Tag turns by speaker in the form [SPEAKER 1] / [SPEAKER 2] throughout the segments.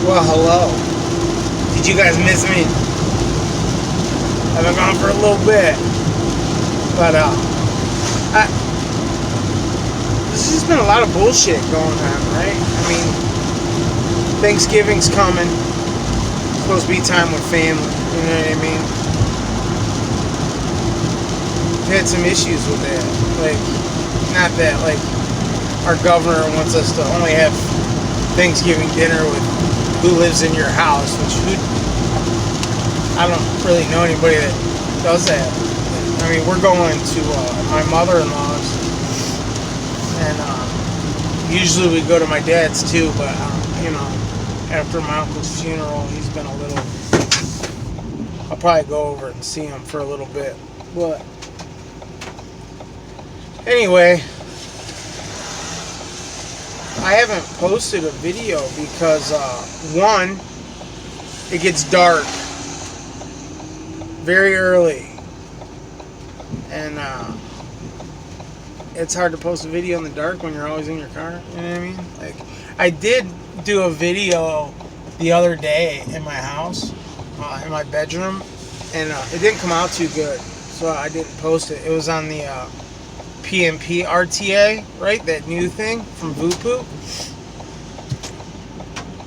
[SPEAKER 1] Well, hello. Did you guys miss me? I've been gone for a little bit. But, there's just been a lot of bullshit going on, right? I mean, Thanksgiving's coming. It's supposed to be time with family. You know what I mean? We've had some issues with that. Like, not that, like, our governor wants us to only have Thanksgiving dinner with who lives in your house, which I don't really know anybody that does that. I mean, we're going to my mother-in-law's, and usually we go to my dad's too, but after my uncle's funeral, he's been a little. I'll probably go over and see him for a little bit, but anyway. I haven't posted a video because, one, it gets dark very early, and it's hard to post a video in the dark when you're always in your car, you know what I mean? Like, I did do a video the other day in my house, in my bedroom, and it didn't come out too good, so I didn't post it. It was on the PMP RTA, right? That new thing from Vupu.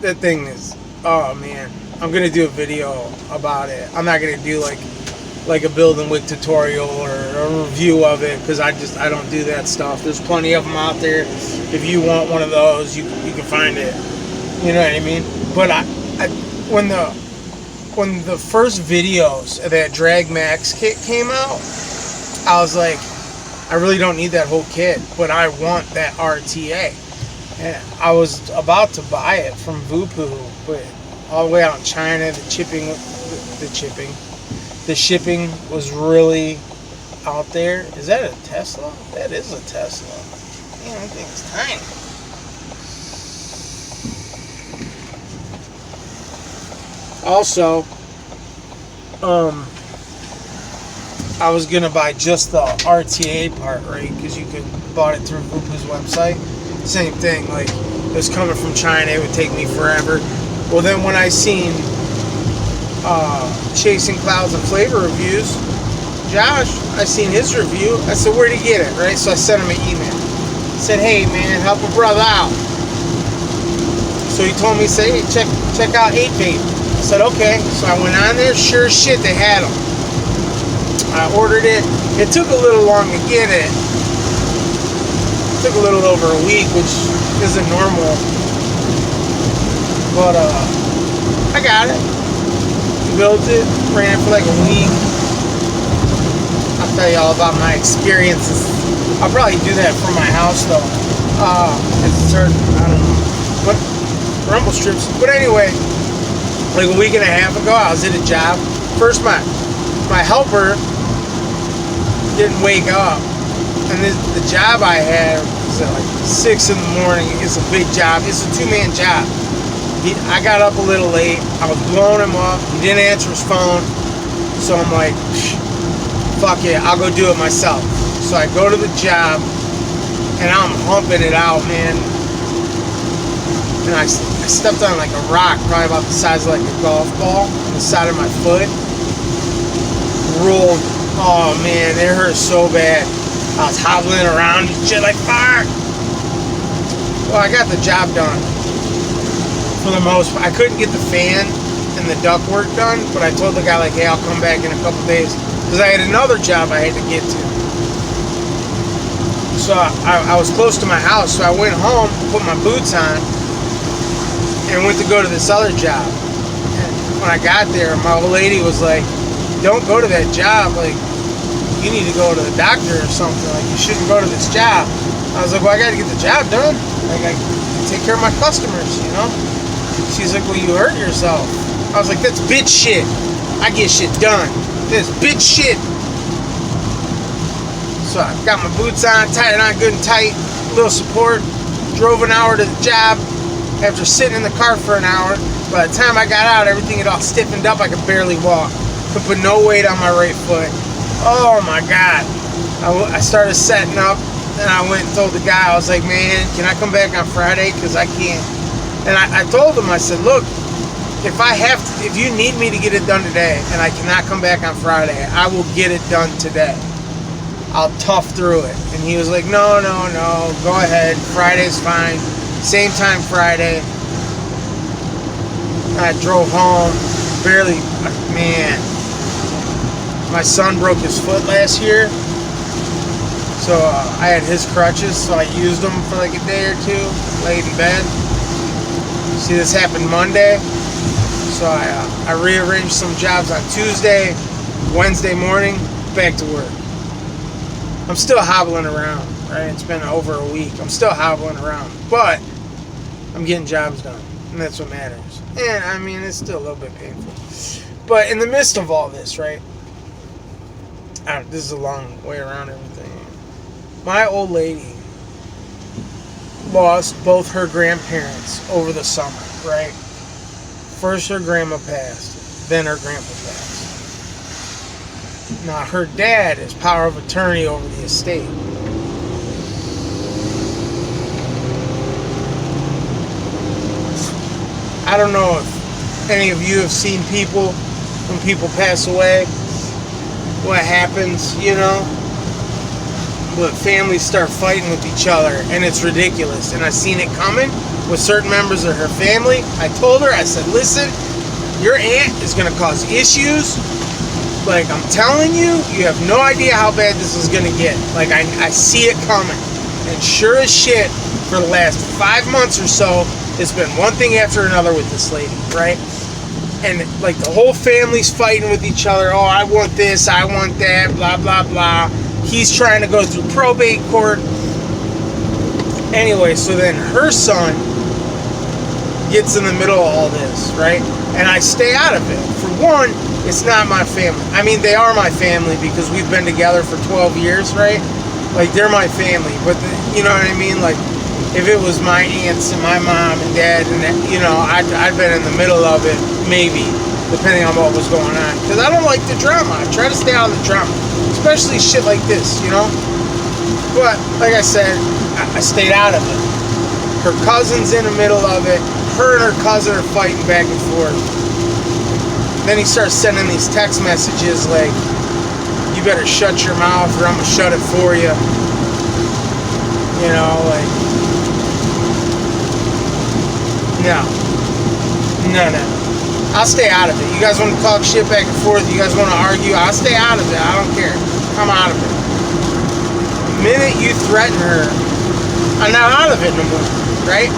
[SPEAKER 1] That thing is, oh man, I'm gonna do a video about it. I'm not gonna do like a build and wig tutorial or a review of it, because I don't do that stuff. There's plenty of them out there. If you want one of those, you can find it. You know what I mean? But when the first videos of that Drag Max kit came out, I was like, I really don't need that whole kit, but I want that RTA. And I was about to buy it from Vupu, but all the way out in China, the shipping was really out there. Is that a Tesla? That is a Tesla. Man, that thing's tiny. Also, I was gonna buy just the RTA part, right? Because you could bought it through Vupu's website. Same thing, like it was coming from China. It would take me forever. Well, then when I seen Chasing Clouds and Flavor reviews, Josh, I seen his review. I said, where'd he get it, right? So I sent him an email. I said, hey man, help a brother out. So he told me, say, hey, check out 8-Vape. I said, okay. So I went on there. Sure as shit, they had them. I ordered it. It took a little long to get it. It took a little over a week, which isn't normal. But I got it. Built it. Ran it for like a week. I'll tell you all about my experiences. I'll probably do that for my house though. It's certain, I don't know what rumble strips. But anyway, like a week and a half ago, I was at a job. First, my helper didn't wake up, and the job I had was at like 6 in the morning. It's a big job. It's a 2-man job. I got up a little late. I was blowing him up. He didn't answer his phone, so I'm like, fuck it, I'll go do it myself. So I go to the job, and I'm humping it out, man. And I stepped on like a rock, probably about the size of like a golf ball, on the side of my foot. Rolled. Oh man, it hurt so bad. I was hobbling around and shit like fuck. Well, I got the job done. For the most part, I couldn't get the fan and the ductwork done, but I told the guy like, hey, I'll come back in a couple days, because I had another job I had to get to. So I was close to my house, so I went home, put my boots on, and went to go to this other job. And when I got there, my old lady was like, don't go to that job, like, you need to go to the doctor or something, like, you shouldn't go to this job. I was like, well, I gotta get the job done. Like, I take care of my customers, you know? She's like, well, you hurt yourself. I was like, that's bitch shit. I get shit done. That's bitch shit. So I got my boots on, tied it on good and tight, a little support, drove an hour to the job. After sitting in the car for an hour, by the time I got out, everything had all stiffened up. I could barely walk. Could put no weight on my right foot. Oh my God. I started setting up, and I went and told the guy, I was like, man, can I come back on Friday? Because I can't. And I told him, I said, look, if you need me to get it done today and I cannot come back on Friday, I will get it done today. I'll tough through it. And he was like, no, go ahead. Friday's fine. Same time Friday. I drove home. Barely, man. My son broke his foot last year. So I had his crutches, so I used them for like a day or two, laid in bed. See, this happened Monday. So I rearranged some jobs on Tuesday, Wednesday morning, back to work. I'm still hobbling around, right? It's been over a week. I'm still hobbling around, but I'm getting jobs done, and that's what matters. And, I mean, it's still a little bit painful. But in the midst of all this, right? This is a long way around everything. My old lady lost both her grandparents over the summer, right? First her grandma passed, then her grandpa passed. Now her dad is power of attorney over the estate. I don't know if any of you have seen people, when people pass away, what happens, you know? But families start fighting with each other, and it's ridiculous. And I've seen it coming with certain members of her family. I told her, I said, listen, your aunt is going to cause issues. Like, I'm telling you, you have no idea how bad this is going to get. Like, I see it coming. And sure as shit, for the last 5 months or so, it's been one thing after another with this lady, right? And, like, the whole family's fighting with each other. Oh, I want this, I want that, blah, blah, blah. He's trying to go through probate court. Anyway, so then her son gets in the middle of all this, right? And I stay out of it. For one, it's not my family. I mean, they are my family because we've been together for 12 years, right? Like, they're my family. But, you know what I mean? Like, if it was my aunts and my mom and dad, and that, you know, I'd been in the middle of it, maybe, depending on what was going on. Because I don't like the drama. I try to stay out of the drama. Especially shit like this, you know? But, like I said, I stayed out of it. Her cousin's in the middle of it. Her and her cousin are fighting back and forth. Then he starts sending these text messages like, you better shut your mouth or I'm going to shut it for you. You know, like, no. I'll stay out of it. You guys want to talk shit back and forth, you guys want to argue, I'll stay out of it. I don't care. I'm out of it. The minute you threaten her, I'm not out of it no more, right?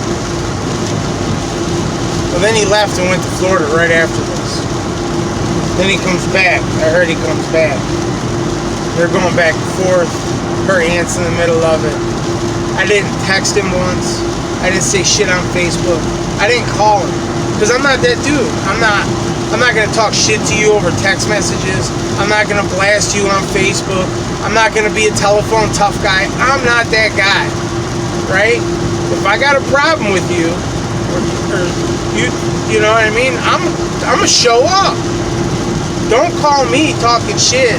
[SPEAKER 1] Well, then he left and went to Florida right after this. Then he comes back. I heard he comes back. They're going back and forth. Her aunt's in the middle of it. I didn't text him once. I didn't say shit on Facebook. I didn't call him. Because I'm not that dude. I'm not going to talk shit to you over text messages. I'm not going to blast you on Facebook. I'm not going to be a telephone tough guy. I'm not that guy. Right? If I got a problem with you, or you know what I mean? I'm going to show up. Don't call me talking shit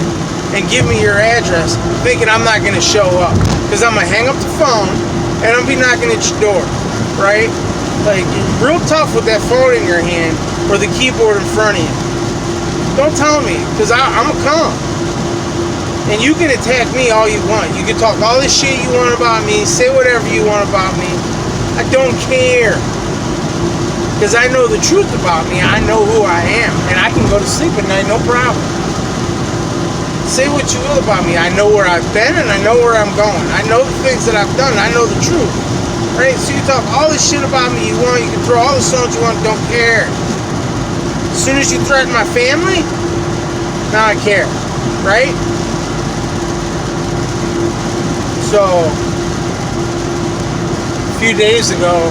[SPEAKER 1] and give me your address thinking I'm not going to show up. Because I'm going to hang up the phone and I'm going to be knocking at your door. Right? Like, you're real tough with that phone in your hand or the keyboard in front of you. Don't tell me, because I'm going to come. And you can attack me all you want. You can talk all this shit you want about me, say whatever you want about me. I don't care. Because I know the truth about me. I know who I am. And I can go to sleep at night, no problem. Say what you will about me. I know where I've been and I know where I'm going. I know the things that I've done. I know the truth. Right? So you talk all this shit about me you want. You can throw all the stones you want. Don't care. As soon as you threaten my family, now I care. Right? So, a few days ago,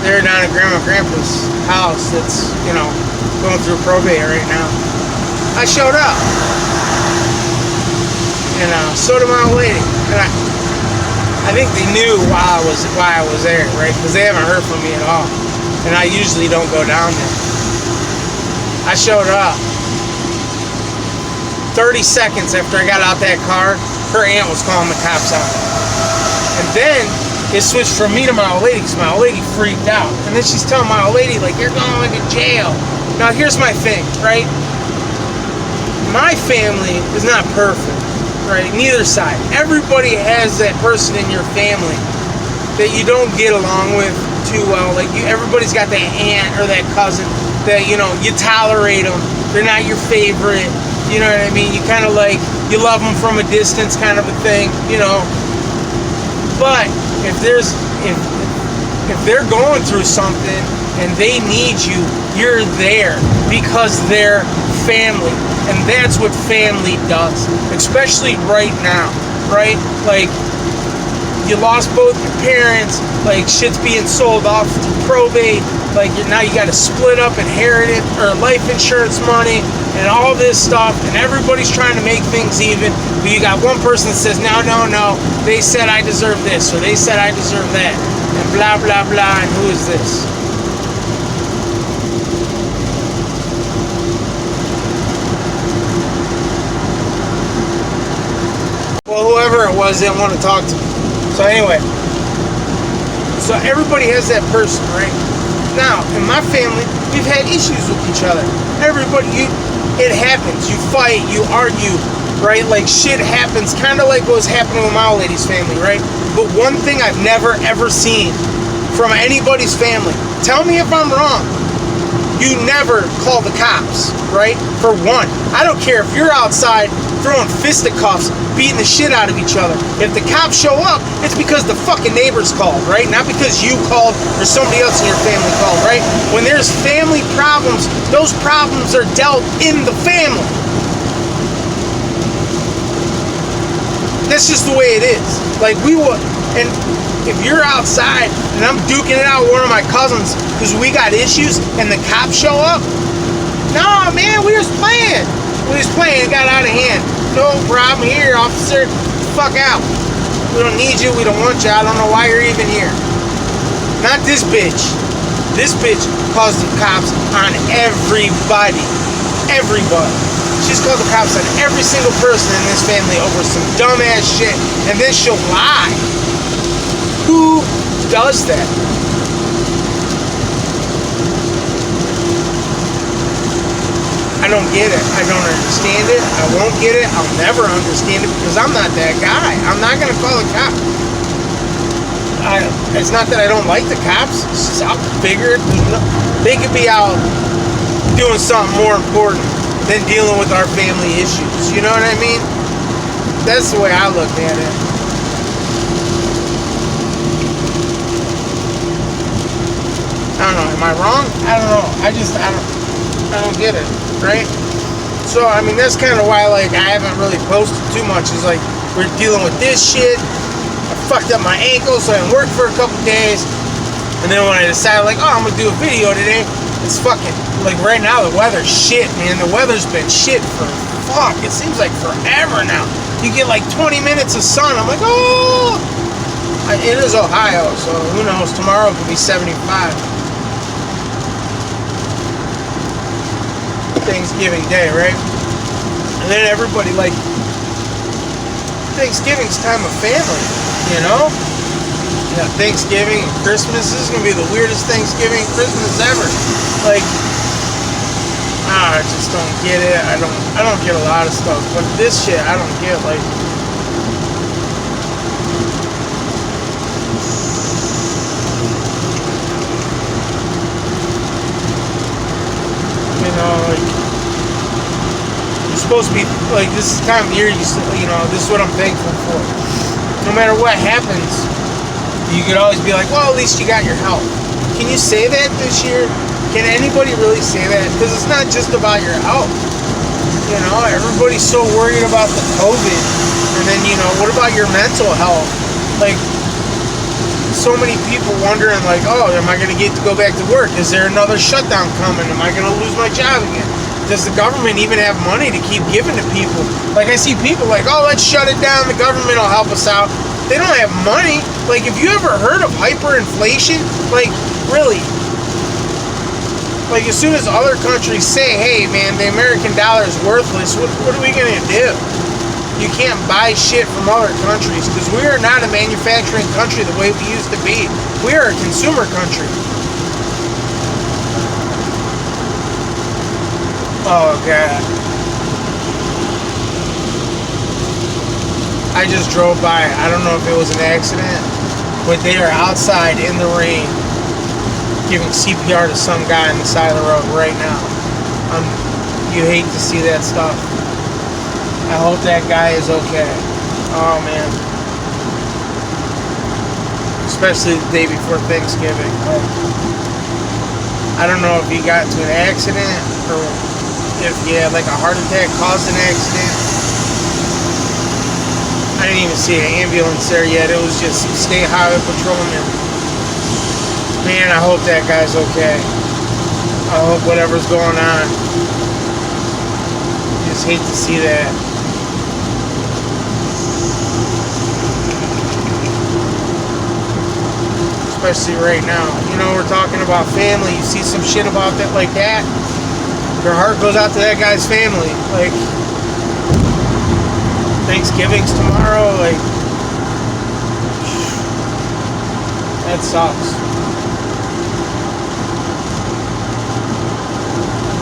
[SPEAKER 1] they were down at Grandma and Grandpa's house that's, you know, going through probate right now. I showed up. And so did my old lady. And I think they knew why I was there, right? Because they haven't heard from me at all. And I usually don't go down there. I showed up. 30 seconds after I got out that car, her aunt was calling the cops on me. And then it switched from me to my old lady because my old lady freaked out. And then she's telling my old lady, like, you're going to jail. Now, here's my thing, right? My family is not perfect, right? Neither side. Everybody has that person in your family that you don't get along with too well. Like, everybody's got that aunt or that cousin that, you know, you tolerate them. They're not your favorite. You know what I mean? You kind of like, you love them from a distance kind of a thing, you know. But if they're going through something and they need you, you're there because they're family. And that's what family does, especially right now, right? Like, you lost both your parents, like, shit's being sold off to probate, like, now you got to split up inheritance or life insurance money and all this stuff, and everybody's trying to make things even, but you got one person that says, no, they said I deserve this, or they said I deserve that, and blah, blah, blah, and who is this? Well, whoever it was didn't want to talk to me. So anyway, so everybody has that person, right? Now, in my family, we've had issues with each other. Everybody, it happens. You fight, you argue, right? Like, shit happens, kind of like what was happening with my old lady's family, right? But one thing I've never, ever seen from anybody's family, tell me if I'm wrong, you never call the cops, right? For one, I don't care if you're outside throwing fisticuffs, beating the shit out of each other. If the cops show up, it's because the fucking neighbors called, right? Not because you called or somebody else in your family called, right? When there's family problems, those problems are dealt in the family. That's just the way it is. Like, and if you're outside and I'm duking it out with one of my cousins because we got issues and the cops show up, nah, man, we was playing. It got out of hand. No problem here, officer. Fuck out. We don't need you. We don't want you. I don't know why you're even here. Not this bitch. This bitch calls the cops on everybody. Everybody. She's called the cops on every single person in this family over some dumbass shit. And then she'll lie. Who does that? I don't get it. I don't understand it. I won't get it. I'll never understand it because I'm not that guy. I'm not going to call a cop. It's not that I don't like the cops. It's just I figured they could be out doing something more important than dealing with our family issues. You know what I mean? That's the way I look at it. I don't know. Am I wrong? I don't know. I don't get it. Right? So, I mean, that's kind of why, like, I haven't really posted too much. Is like, we're dealing with this shit. I fucked up my ankle, so I didn't work for a couple days. And then when I decided, like, oh, I'm gonna do a video today, it's fucking, like, right now, the weather's shit, man. The weather's been shit for, fuck, it seems like forever now. You get, like, 20 minutes of sun. I'm like, oh! It is Ohio, so who knows? Tomorrow could be 75. Thanksgiving Day, right? And then everybody, like, Thanksgiving's time of family, you know? Yeah, Thanksgiving and Christmas, this is gonna be the weirdest Thanksgiving and Christmas ever. Like, I just don't get it. I don't get a lot of stuff, but this shit I don't get. Like, you know, like, you're supposed to be, like, this is the time of year, you know, this is what I'm thankful for. No matter what happens, you could always be like, well, at least you got your health. Can you say that this year? Can anybody really say that? Because it's not just about your health. You know, everybody's so worried about the COVID. And then, you know, what about your mental health? Like, so many people wondering, like, oh, am I going to get to go back to work? Is there another shutdown coming? Am I going to lose my job again? Does the government even have money to keep giving to people? Like, I see people like, oh, let's shut it down. The government will help us out. They don't have money. Like, have you ever heard of hyperinflation? Like, really? Like, as soon as other countries say, hey, man, the American dollar is worthless, what are we going to do? You can't buy shit from other countries because we are not a manufacturing country the way we used to be. We are a consumer country. Oh, God. I just drove by. I don't know if it was an accident, but they are outside in the rain giving CPR to some guy on the side of the road right now. You hate to see that stuff. I hope that guy is okay. Oh, man. Especially the day before Thanksgiving. I don't know if he got into an accident or if he had like a heart attack caused an accident. I didn't even see an ambulance there yet. It was just some state highway patrolman. Man, I hope that guy's okay. I hope whatever's going on. Just hate to see that. Especially right now. You know, we're talking about family. You see some shit about that like that, your heart goes out to that guy's family. Like, Thanksgiving's tomorrow. Like, that sucks.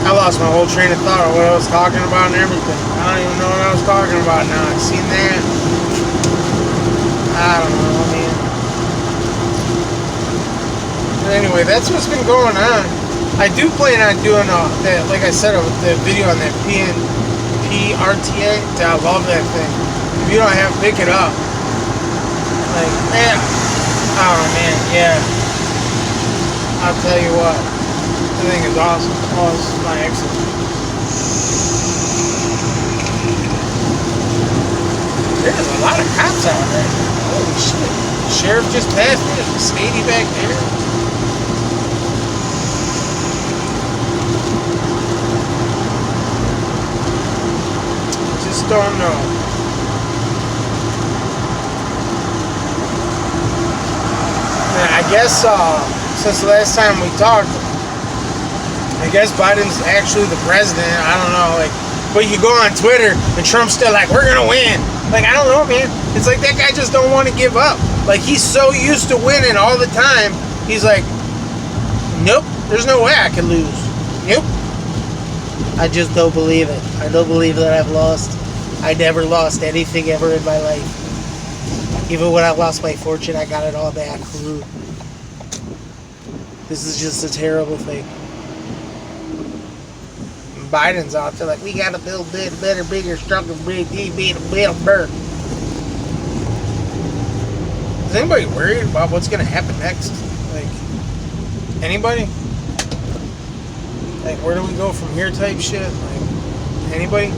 [SPEAKER 1] I lost my whole train of thought of what I was talking about and everything. I don't even know what I was talking about now. I've seen that. I don't know, man. But anyway, that's what's been going on. I do plan on doing that, like I said, the video on that PRTA. I love that thing. If you don't have, pick it up. Like, man. Oh, man, yeah. I'll tell you what. The thing is awesome. Oh, this is my exit. There's a lot of cops out there. Holy shit. The sheriff just passed me. There's a stady back there. Just don't know. Man, I guess since the last time we talked, I guess Biden's actually the president. I don't know, like, but you go on Twitter and Trump's still like, we're gonna win. Like, I don't know, man. It's like that guy just don't want to give up. Like, he's so used to winning all the time. He's like, nope, there's no way I can lose. Nope. I just don't believe it. I don't believe that I've lost. I never lost anything ever in my life. Even when I lost my fortune, I got it all back. This is just a terrible thing. Biden's out there like, we gotta build better, bigger, stronger, better. Is anybody worried about what's gonna happen next? Like, anybody? Like, where do we go from here type shit? Like, anybody?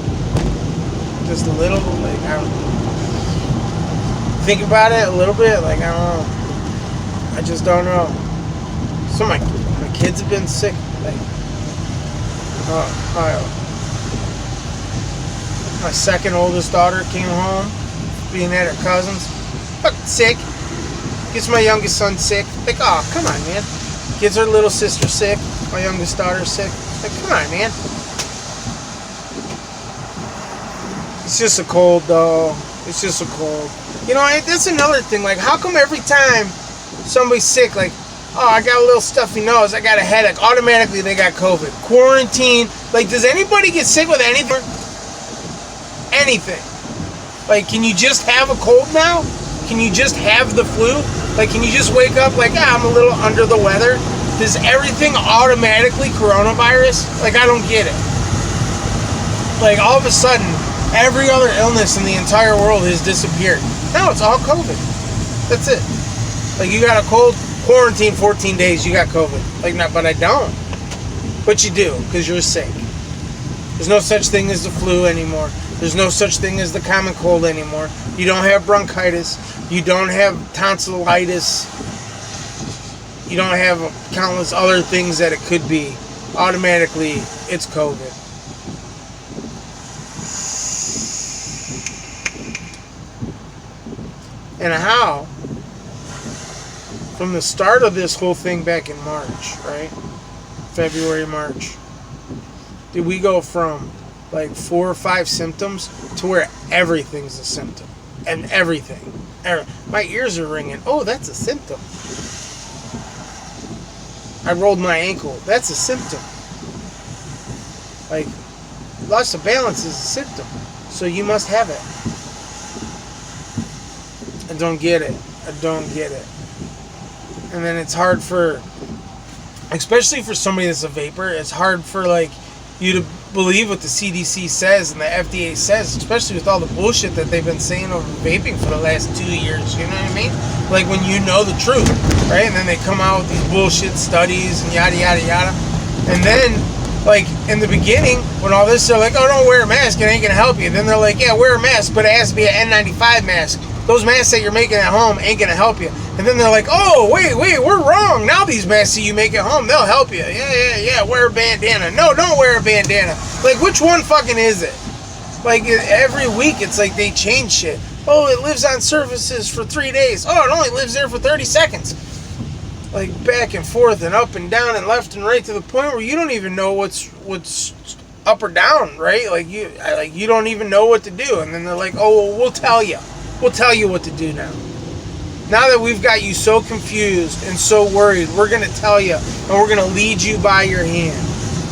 [SPEAKER 1] Just a little? Like, I don't think about it a little bit. Like, I don't know. I just don't know. So my kids have been sick. Like, my second oldest daughter came home, being at her cousin's, fucking sick. Gets my youngest son sick. Like, oh, come on, man. Gets her little sister sick. My youngest daughter sick. Like, come on, man. It's just a cold, though. It's just a cold. You know, that's another thing. Like, how come every time somebody's sick, like, oh, I got a little stuffy nose, I got a headache, automatically they got COVID. Quarantine. Like, does anybody get sick with anything? Anything. Like, can you just have a cold now? Can you just have the flu? Like, can you just wake up like, I'm a little under the weather? Does everything automatically coronavirus? Like, I don't get it. Like, all of a sudden, every other illness in the entire world has disappeared. Now it's all COVID. That's it. Like, you got a cold, quarantine 14 days, you got COVID. Like, not, but I don't. But you do, because you're sick. There's no such thing as the flu anymore. There's no such thing as the common cold anymore. You don't have bronchitis. You don't have tonsillitis. You don't have countless other things that it could be. Automatically, it's COVID. And how, from the start of this whole thing back in March, right? February, March, did we go from like 4 or 5 symptoms to where everything's a symptom. And everything. My ears are ringing. Oh, that's a symptom. I rolled my ankle. That's a symptom. Like, loss of balance is a symptom. So you must have it. I don't get it. I don't get it. And then it's hard for, especially for somebody that's a vapor, it's hard for like you to believe what the CDC says and the FDA says, especially with all the bullshit that they've been saying over vaping for the last 2 years. You know what I mean? Like when you know the truth, right? And then they come out with these bullshit studies and yada yada yada. And then, like in the beginning, when all this, they're like, "Oh, don't wear a mask; it ain't gonna help you." Then they're like, "Yeah, wear a mask, but it has to be an N95 mask. Those masks that you're making at home ain't gonna help you." And then they're like, "Oh, wait, we're wrong. Now these masks that you make at home, they'll help you. Yeah, wear a bandana. No, don't wear a bandana." Like, which one fucking is it? Like, every week it's like they change shit. Oh, it lives on surfaces for 3 days. Oh, it only lives there for 30 seconds. Like, back and forth and up and down and left and right to the point where you don't even know what's up or down, right? Like, you don't even know what to do. And then they're like, "Oh, well, we'll tell you. We'll tell you what to do now. Now that we've got you so confused and so worried, we're going to tell you and we're going to lead you by your hand,"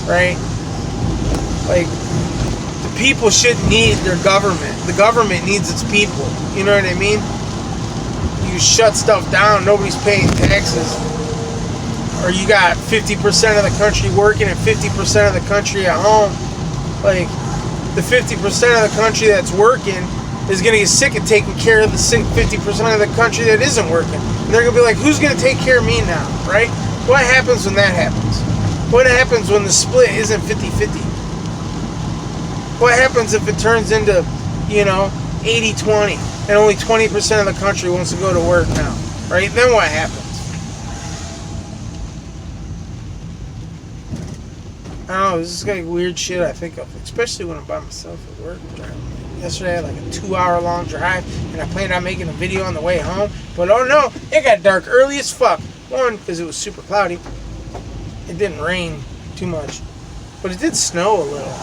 [SPEAKER 1] right? Like, the people shouldn't need their government. The government needs its people. You know what I mean? You shut stuff down, nobody's paying taxes. Or you got 50% of the country working and 50% of the country at home. Like, the 50% of the country that's working is going to get sick of taking care of the 50% of the country that isn't working. And they're going to be like, "Who's going to take care of me now?" Right? What happens when that happens? What happens when the split isn't 50-50? What happens if it turns into, 80-20 and only 20% of the country wants to go to work now? Right? Then what happens? I don't know, this is like weird shit I think of, especially when I'm by myself at work. Yesterday I had like a 2-hour long drive and I planned on making a video on the way home, but oh no, it got dark early as fuck. One, because it was super cloudy. It didn't rain too much, but it did snow a little.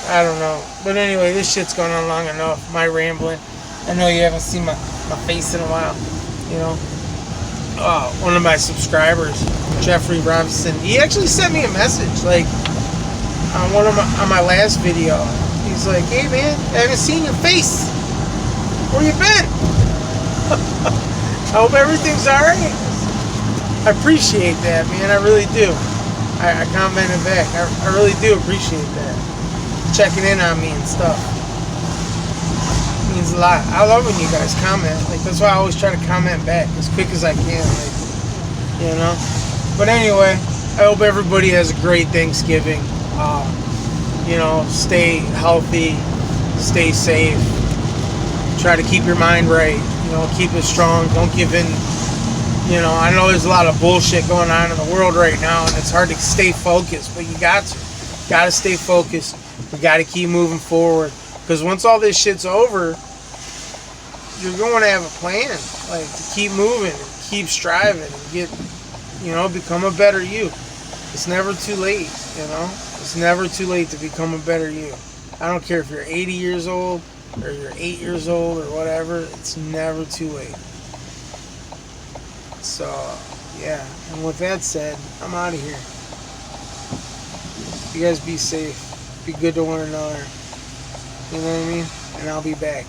[SPEAKER 1] I don't know. But anyway, this shit's going on long enough. My rambling. I know you haven't seen my face in a while, one of my subscribers, Jeffrey Robinson, he actually sent me a message, like, on my last video. He's like, "Hey man, I haven't seen your face. Where you been?" I hope everything's alright. I appreciate that, man. I really do. I commented back. I really do appreciate that. Checking in on me and stuff. It means a lot. I love when you guys comment. Like, that's why I always try to comment back as quick as I can. Like, But anyway, I hope everybody has a great Thanksgiving. Stay healthy, stay safe. Try to keep your mind right. Keep it strong. Don't give in. I know there's a lot of bullshit going on in the world right now, and it's hard to stay focused, but you got to stay focused. We got to keep moving forward, because once all this shit's over, you're going to have a plan, like, to keep moving and keep striving and get, become a better you. It's never too late, It's never too late to become a better you. I don't care if you're 80 years old or you're 8 years old or whatever. It's never too late. So, yeah. And with that said, I'm out of here. You guys be safe. Be good to one another. You know what I mean? And I'll be back.